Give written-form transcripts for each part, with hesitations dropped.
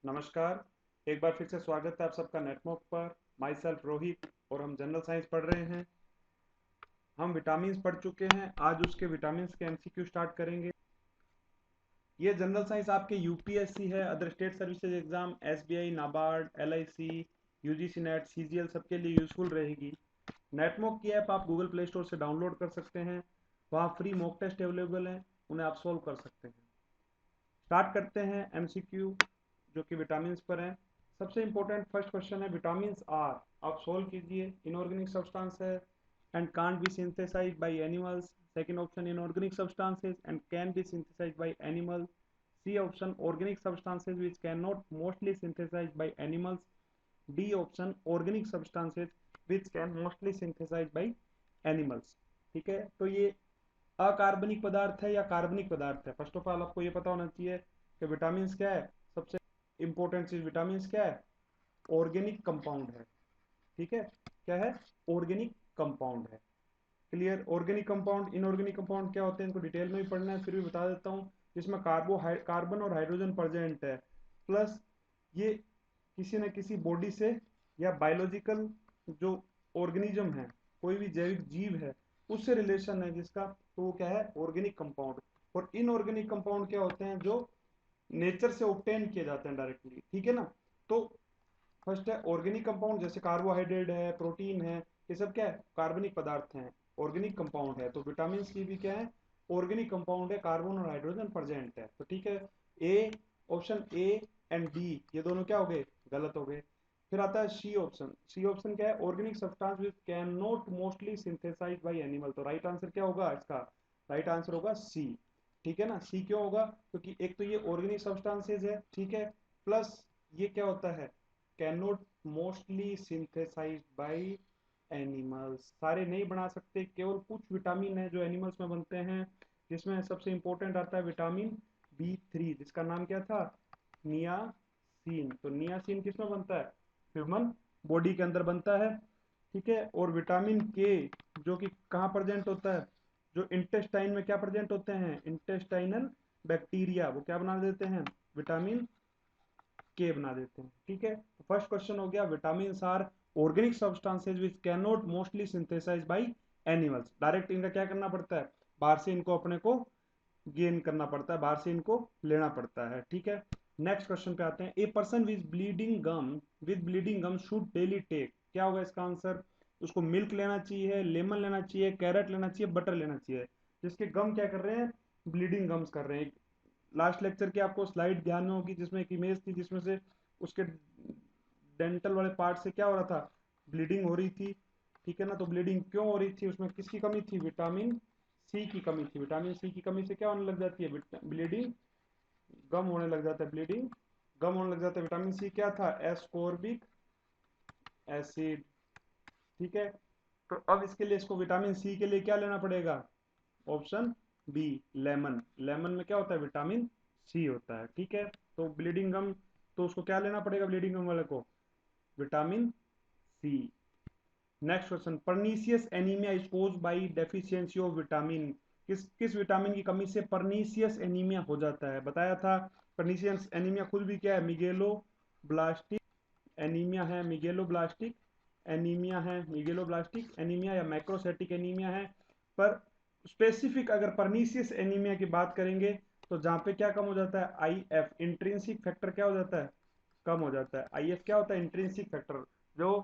नमस्कार। एक बार फिर से स्वागत है आप सबका नेटमॉक पर। माई सेल्फ रोहित और हम जनरल साइंस पढ़ रहे हैं। हम विटामिन्स पढ़ चुके हैं, आज उसके विटामिन्स के एमसीक्यू स्टार्ट करेंगे। ये जनरल साइंस आपके यूपीएससी है, other state services exam, SBI, NABARD, LIC, UGC net, CGL सबके लिए यूजफुल रहेगी। नेटमॉक की ऐप आप गूगल प्ले स्टोर से डाउनलोड कर सकते हैं, वहाँ फ्री मॉक टेस्ट अवेलेबल हैं, उन्हें आप सॉल्व कर सकते हैं। स्टार्ट करते हैं एमसीक्यू जो कि विटामिन्स पर है। सबसे इंपॉर्टेंट फर्स्ट क्वेश्चन है विटामिन्स आर, आप सोल्व कीजिए। इनऑर्गेनिक सब्सटेंस है and can't be synthesised by animals. Second option inorganic substances and can be synthesised by animal. C option organic substances which can not mostly synthesized by animals. D option organic substances which can mostly synthesized by animals. ठीक है, तो ये अकार्बनिक पदार्थ है या कार्बनिक पदार्थ है? फर्स्ट ऑफ ऑल आपको ये पता होना चाहिए कि विटामिन क्या है। सबसे इंपॉर्टेंट चीज विटामिन क्या है? ऑर्गेनिक कंपाउंड है। ठीक है, क्या है? ऑर्गेनिक कंपाउंड है। Clear? Organic compound inorganic compound क्या होते हैं इनको डिटेल में भी पढ़ना है, फिर भी बता देता हूँ। जिसमें कार्बन और हाइड्रोजन प्रेजेंट है, प्लस ये किसी न किसी बॉडी से या बायोलॉजिकल जो ऑर्गेनिज्म है, कोई भी जैविक जीव है, उससे रिलेशन है जिसका, तो वो क्या है? Organic compound. और इनऑर्गेनिक कंपाउंड क्या होते हैं? जो नेचर से ऑब्टेन किए जाते हैं डायरेक्टली। ठीक है ना? तो फर्स्ट है ऑर्गेनिक कंपाउंड, जैसे कार्बोहाइड्रेट है, प्रोटीन है, ये सब क्या है? कार्बनिक पदार्थ हैं, ऑर्गेनिक कंपाउंड है। तो विटामिन की भी क्या है? ऑर्गेनिक कंपाउंड है, कार्बन और हाइड्रोजन प्रेजेंट है। तो ठीक है, A option A and D ये दोनों क्या हो गए? गलत हो गए। फिर आता है सी ऑप्शन। सी ऑप्शन क्या है? Organic substance which can not mostly synthesize by animal. तो राइट आंसर क्या होगा इसका? राइट आंसर होगा सी। ठीक है ना? सी क्यों होगा? क्योंकि एक तो ये ऑर्गेनिक सब्सटेंसेज है, ठीक है, प्लस ये क्या होता है? Can not mostly synthesized by animals. सारे नहीं बना सकते, केवल कुछ विटामिन है जो एनिमल्स में बनते हैं, जिसमें सबसे इंपॉर्टेंट आता है विटामिन बी 3, जिसका नाम क्या था? नियासिन। तो नियासिन किस में बनता है? ह्यूमन बॉडी के अंदर बनता है। ठीक है, और विटामिन के जो कि कहाँ प्रेजेंट होता है? जो इंटेस्टाइन में क्या प्रेजेंट होते हैं? इंटेस्टाइनल बैक्टीरिया, वो क्या बना देते हैं? विटामिन के बना देते हैं। ठीक है, तो फर्स्ट क्वेश्चन हो गया vitamin are organic substances which can not mostly synthesize by animals. Direct इनका क्या करना पड़ता है? बाहर से इनको अपने को गेन करना पड़ता है, बाहर से इनको लेना पड़ता है। ठीक है, नेक्स्ट क्वेश्चन पे आते हैं। A person with bleeding gum should daily take. क्या होगा इसका आंसर? उसको मिल्क लेना चाहिए, लेमन लेना चाहिए, कैरेट लेना चाहिए, बटर लेना चाहिए, जिसके गम क्या कर रहे हैं? ब्लीडिंग गम्स कर रहे हैं। लास्ट लेक्चर की आपको स्लाइड ध्यान में होगी जिसमें एक इमेज थी, जिसमें से उसके डेंटल वाले पार्ट से क्या हो रहा था? ब्लीडिंग हो रही थी। ठीक है ना? तो ब्लीडिंग क्यों हो रही थी? उसमें किसकी कमी थी? विटामिन सी की कमी थी। विटामिन सी की कमी से क्या होने लग जाती है? ब्लीडिंग गम होने लग जाता है। ब्लीडिंग गम होने लग जाता है। विटामिन सी क्या था? Ascorbic acid. ठीक है, तो अब इसके लिए, इसको विटामिन सी के लिए क्या लेना पड़ेगा? Option B, lemon. लेमन में क्या होता है? विटामिन सी होता है। ठीक है, तो ब्लीडिंग गम, तो उसको क्या लेना पड़ेगा ब्लीडिंग गम वाले को? Vitamin C. Next question, pernicious anaemia is caused by deficiency of vitamin. किस किस विटामिन की कमी से पर्नीसियस एनीमिया हो जाता है? बताया था। पर्नीसियस एनीमिया खुद भी क्या है? मिगेलो ब्लास्टिक एनीमिया है, मिगेलो ब्लास्टिक एनीमिया है, मिगेलो ब्लास्टिक एनीमिया या मैक्रोसाइटिक एनीमिया है। पर स्पेसिफिक अगर पर्नीसियस एनीमिया की बात करेंगे, तो जहां पे क्या कम हो जाता है? आई एफ, इंट्रिंसिक फैक्टर क्या हो जाता है? कम हो जाता है। आई एफ क्या होता है? इंट्रिंसिक फैक्टर, जो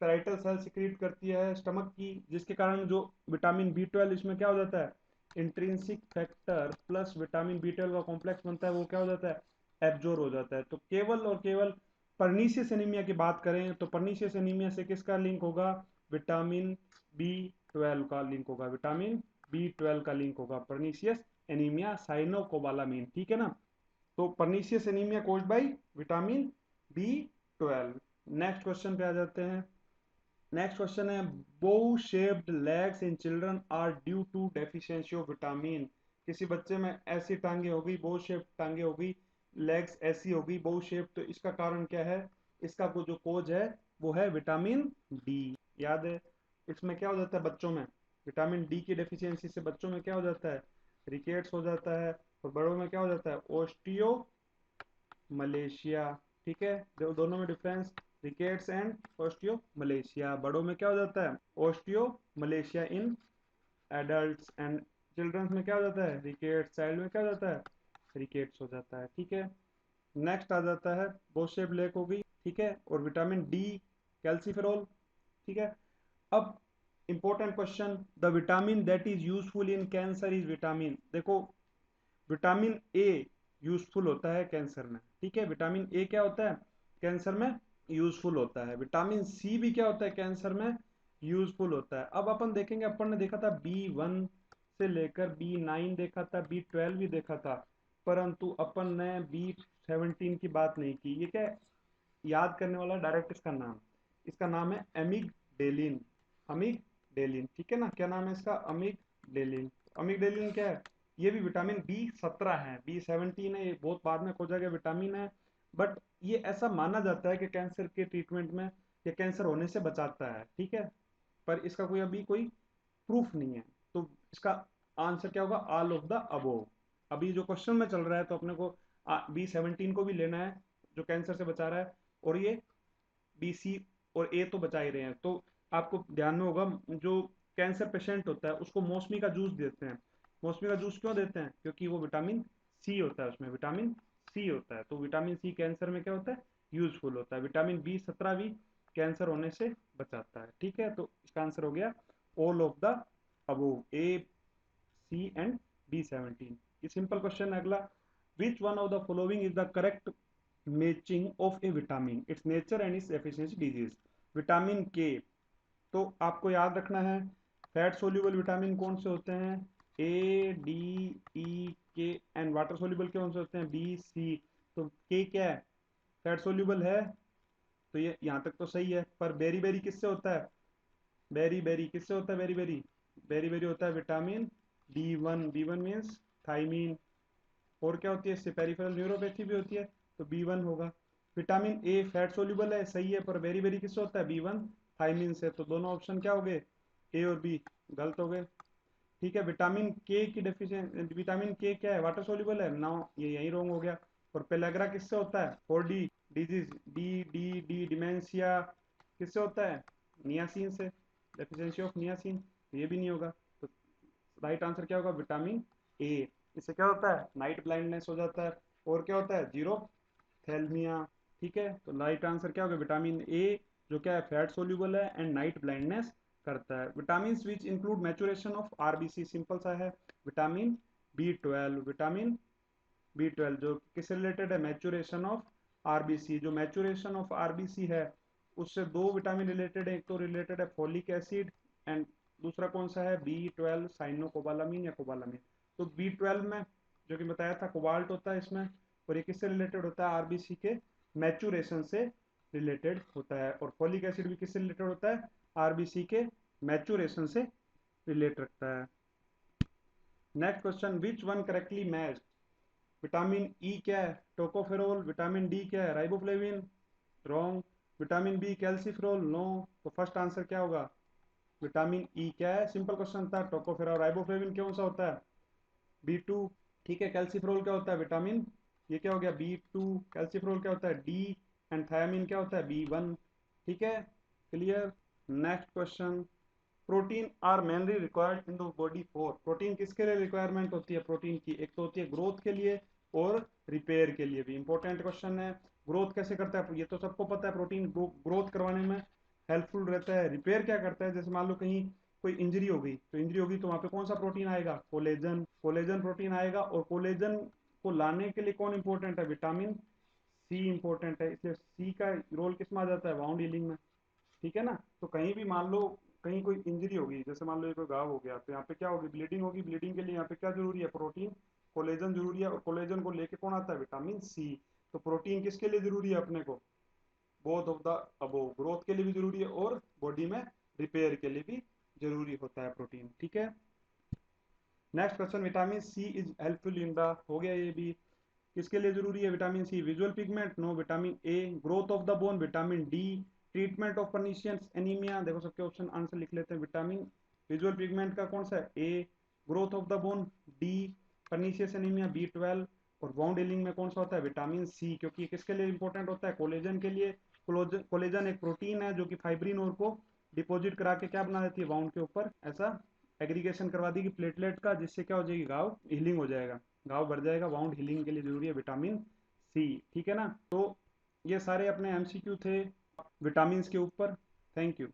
पेराइटल सेल सिक्रीट करती है स्टमक की, जिसके कारण जो विटामिन बी 12 इसमें क्या हो जाता है? Intrinsic factor plus vitamin B 12 का कॉम्प्लेक्स बनता है, वो क्या हो जाता है? एब्जॉर्ब हो जाता है। तो केवल और केवल पर्नीशियस एनीमिया की बात करें तो पर्नीशियस एनीमिया से किसका लिंक होगा? विटामिन बी 12 का लिंक होगा। विटामिन बी 12 का लिंक होगा पर्नीशियस एनीमिया, साइनोकोबालामिन। ठीक है ना? तो pernicious anaemia caused by vitamin B 12। Next question पे आ जाते हैं। नेक्स्ट क्वेश्चन है, bow shaped legs in children are due to deficiency of vitamin. किसी बच्चे में ऐसी टांगे हो गई, बो शेप टांगे हो गई, लेग्स ऐसी हो गई बो शेप, तो इसका कारण क्या है? इसका को जो कोज है वो है विटामिन डी। याद है? इसमें क्या हो जाता है बच्चों में? विटामिन डी की डेफिशिएंसी से बच्चों में क्या हो जाता है? रिकेट्स हो जाता है। और बड़ों में क्या हो जाता है? Osteo Malaysia. ठीक है, दोनों में डिफरेंस, रिकेट्स एंड ओस्टियोमलेशिया। बड़ों में क्या हो जाता है, osteomalacia in adults, and childrens में क्या हो जाता है, रिकेट्स। चाइल्ड में क्या हो जाता है, रिकेट्स हो जाता है। ठीक है, नेक्स्ट आ जाता है बोशे ब्लैक हो गई। ठीक है, और विटामिन डी कैल्सीफेरोल। ठीक है, अब important question, the vitamin that is useful in cancer is vitamin. देखो, विटामिन ए यूजफुल होता है कैंसर में। ठीक है, विटामिन ए क्या होता है, कैंसर में यूजफुल होता है। विटामिन सी भी क्या होता है, कैंसर में यूजफुल होता है। अब अपन देखेंगे, अपन ने देखा था B1 से लेकर B9 देखा था, B12 भी देखा था, परंतु अपन ने B17 की बात नहीं की। ये क्या याद करने वाला, डायरेक्ट इसका नाम है एमिगडेलिन। अमिगडेलिन, ठीक है ना, क्या नाम है इसका, अमिगडेलिन। अमिगडेलिन क्या है, ये भी विटामिन B17 है, B17 है, ये बहुत बाद में खोजा गया विटामिन है। बट ये ऐसा माना जाता है कि कैंसर के ट्रीटमेंट में या कैंसर होने से बचाता है। ठीक है, पर इसका कोई अभी कोई प्रूफ नहीं है। तो इसका आंसर क्या होगा, ऑल ऑफ द अबोव। अभी जो क्वेश्चन में चल रहा है, तो अपने को B17 को भी लेना है जो कैंसर से बचा रहा है, और ये B, C और A तो बचा ही रहे हैं। तो आपको ध्यान में होगा, जो कैंसर पेशेंट होता है उसको मौसमी का जूस देते हैं। मौसमी का जूस क्यों देते हैं, क्योंकि वो विटामिन सी होता है, उसमें विटामिन सी होता है। तो विटामिन सी कैंसर में क्या होता है, यूजफुल होता है। विटामिन B17 भी कैंसर होने से बचाता है। ठीक है, तो इसका आंसर हो गया all of the above, A, C and B17। ये सिंपल क्वेश्चन है। अगला, which one of the following is the correct matching of A vitamin, it's nature and its efficiency disease. Vitamin के, तो आपको याद रखना है, फैट सोल्यूबल विटामिन कौन से होते हैं, A, D, E, K, and water soluble कौन से होते हैं, B, C। तो के क्या है, फैट सोल्यूबल है, तो ये यहाँ तक तो सही है। पर बेरी बेरी किससे होता है, बेरी बेरी किससे होता है, बेरी बेरी, बेरी बेरी होता है vitamin B1। B1 means thiamine. और क्या होती है इससे, पेरिफेरल न्यूरोपैथी भी होती है, तो B1 होगा। विटामिन ए फैट सोल्यूबल है, सही है, पर बेरी बेरी किससे होता है, B1 थाइमीन से। तो दोनों ऑप्शन क्या हो गए, ए और बी गलत हो गए। ठीक है, विटामिन के की डेफिशिएंसी, विटामिन के क्या है, वाटर सोल्यूबल है ना, ये यही रॉन्ग हो गया। और पेलेग्रा किससे होता है, 4D डिजीज, डी डिमेंशिया किससे होता है, नियासिन से, डेफिशिएंसी ऑफ नियासिन, ये भी नहीं होगा। तो राइट आंसर क्या होगा, विटामिन ए। इससे क्या होता है, नाइट ब्लाइंडनेस हो जाता है, और क्या होता है, जीरो थैल्मिया। ठीक है, तो राइट आंसर क्या होगा, विटामिन ए, जो क्या है, फैट सोल्यूबल है एंड नाइट ब्लाइंडनेस करता है। Vitamin which include maturation of RBC, simple सा है, विटामिन B12। विटामिन B12 जो किससे रिलेटेड है, मैचुरेशन ऑफ आरबीसी। जो मैचुरेशन ऑफ आरबीसी है, उससे दो विटामिन रिलेटेड है, एक तो रिलेटेड है फोलिक एसिड, एंड दूसरा कौन सा है, B12 साइनोकोबालामीन या कोबालामीन। तो B12 में जो कि बताया था, कोबाल्ट होता है इसमें, और ये किससे रिलेटेड होता है, आरबीसी के मैचुरेशन से रिलेटेड होता है। और फोलिक एसिड भी किससे रिलेटेड होता है, आरबीसी के मैचुरेशन से रिलेट रखता है। Next question, which one correctly match, vitamin E क्या है, टोकोफेरोल। विटामिन डी क्या है, riboflavin, wrong. Vitamin B calciferol, no. तो फर्स्ट आंसर क्या होगा, विटामिन ई क्या है, सिंपल क्वेश्चन था, टोकोफेरोल। राइबोफ्लेविन कौन सा होता है, B2। ठीक है, कैल्सीफेरोल क्या होता है, विटामिन, ये क्या हो गया, B2। कैल्सीफेरोल क्या होता है, डी, एंड थायामीन क्या होता है, B1। ठीक है, clear. Next question, protein are mainly required in the body for, protein किसके लिए रिक्वायरमेंट होती है, प्रोटीन की एक तो होती है ग्रोथ के लिए और रिपेयर के लिए भी। इंपॉर्टेंट क्वेश्चन है, ग्रोथ कैसे करता है, ये तो सबको पता है, प्रोटीन ग्रोथ करवाने में हेल्पफुल रहता है। रिपेयर क्या करता है, जैसे मान लो कहीं कोई इंजरी हो गई, तो इंजरी होगी तो वहां पे कौन सा प्रोटीन आएगा, कोलेजन। कोलेजन प्रोटीन आएगा, और कोलेजन को लाने के लिए कौन इंपॉर्टेंट है, विटामिन सी इंपॉर्टेंट है, इसलिए सी का रोल किस में आ जाता है, वाउंड हीलिंग में। ठीक है ना, तो कहीं भी मान लो कहीं कोई इंजरी होगी, जैसे मान लो ये कोई घाव हो गया, तो यहाँ पे क्या होगी, ब्लीडिंग होगी। ब्लीडिंग के लिए यहाँ पे क्या जरूरी है, प्रोटीन, कोलेजन जरूरी है, और कोलेजन को लेके कौन आता है, विटामिन सी। तो प्रोटीन किसके लिए जरूरी है अपने को, both of the above, growth के लिए भी जरूरी है और बॉडी में रिपेयर के लिए भी जरूरी होता है प्रोटीन। ठीक है, next question, vitamin C is helpful in the, हो गया ये भी, किसके लिए जरूरी है vitamin C, visual pigment, no. Vitamin A, growth of the bone, vitamin D, treatment of pernicious anaemia. देखो सबके ऑप्शन आंसर लिख लेते हैं, विटामिन विजुअल पिगमेंट का कौन सा है, A, growth of the bone, D, pernicious anaemia, B12, और वाउंड हीलिंग में कौन सा होता है, विटामिन सी, क्योंकि ये किसके लिए इंपॉर्टेंट होता है, कोलेजन के लिए। कोलेजन एक प्रोटीन है जो कि फाइब्रिन और को डिपॉजिट करा के क्या बना देती है, वाउंड के ऊपर ऐसा एग्रीगेशन करवा देगी प्लेटलेट का, जिससे क्या हो जाएगी, घाव हीलिंग हो जाएगा, घाव भर जाएगा। वाउंड हीलिंग के लिए जरूरी है विटामिन सी, ठीक है ना। तो ये सारे अपने एमसीक्यू थे विटामिन के ऊपर। Thank you.